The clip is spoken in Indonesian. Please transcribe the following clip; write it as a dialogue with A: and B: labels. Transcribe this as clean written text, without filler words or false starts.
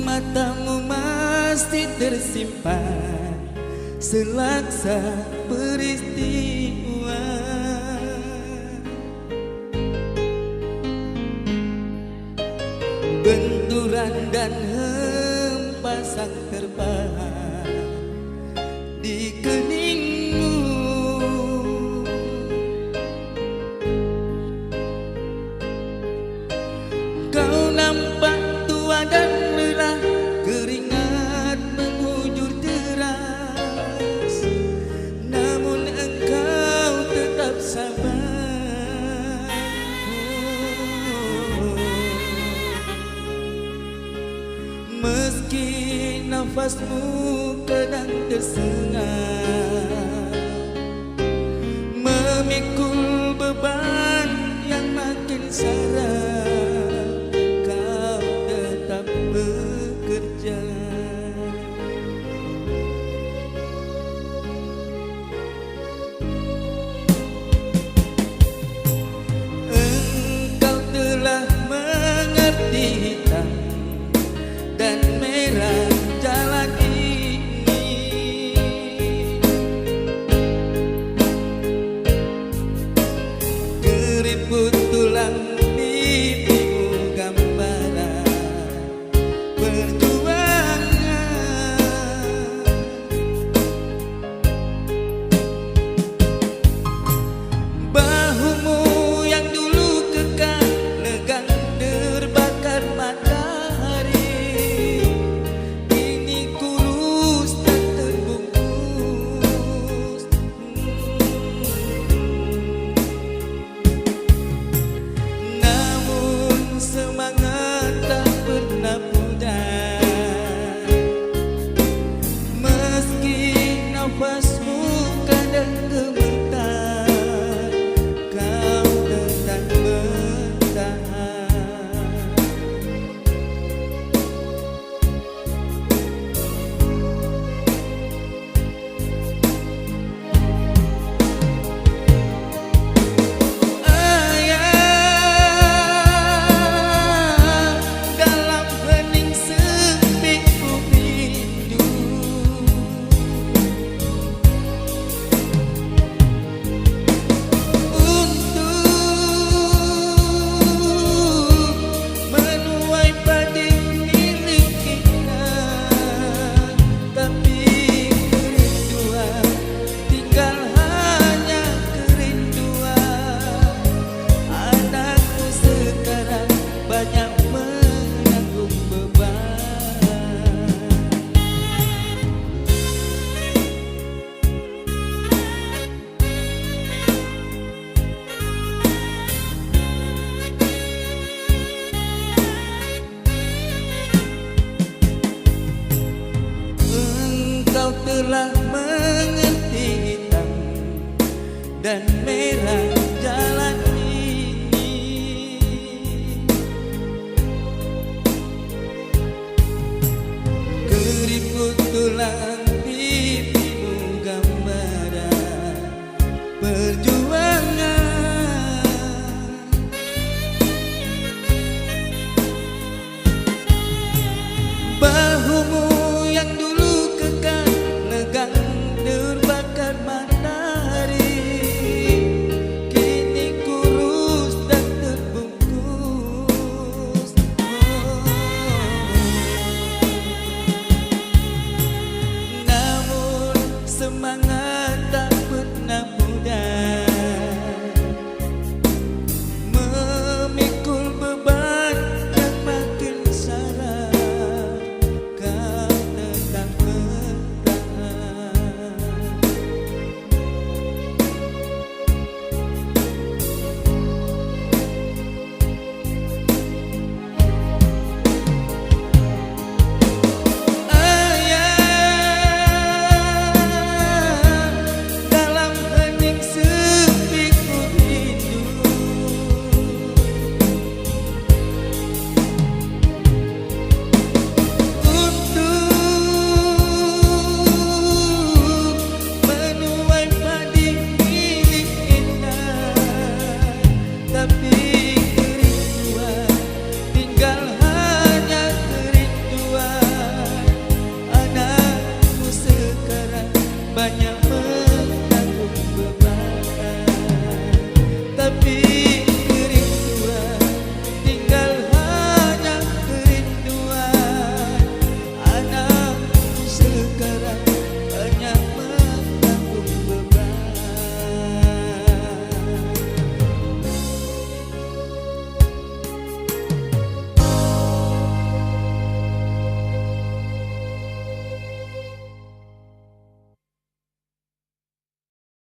A: Matamu masih tersimpan selaksa peristiwa, benturan dan hempasan terpahat di keningmu. Kau nampak tua dan lelah, keringat mengujur deras, namun engkau tetap sabar. Meski nafasmu kadang tersengat, memikul beban yang makin syarat, bekerja. Engkau telah mengerti hitam dan merah jalan ini, keriput tulang pipimu gambaran telah mengerti hitam dan merah jalan ini, keriput tulang pipimu gambaran perjuangan. Bahumu yang dulu kekal negang terbakar matahari, kini kurus dan terbungkus. Namun semangat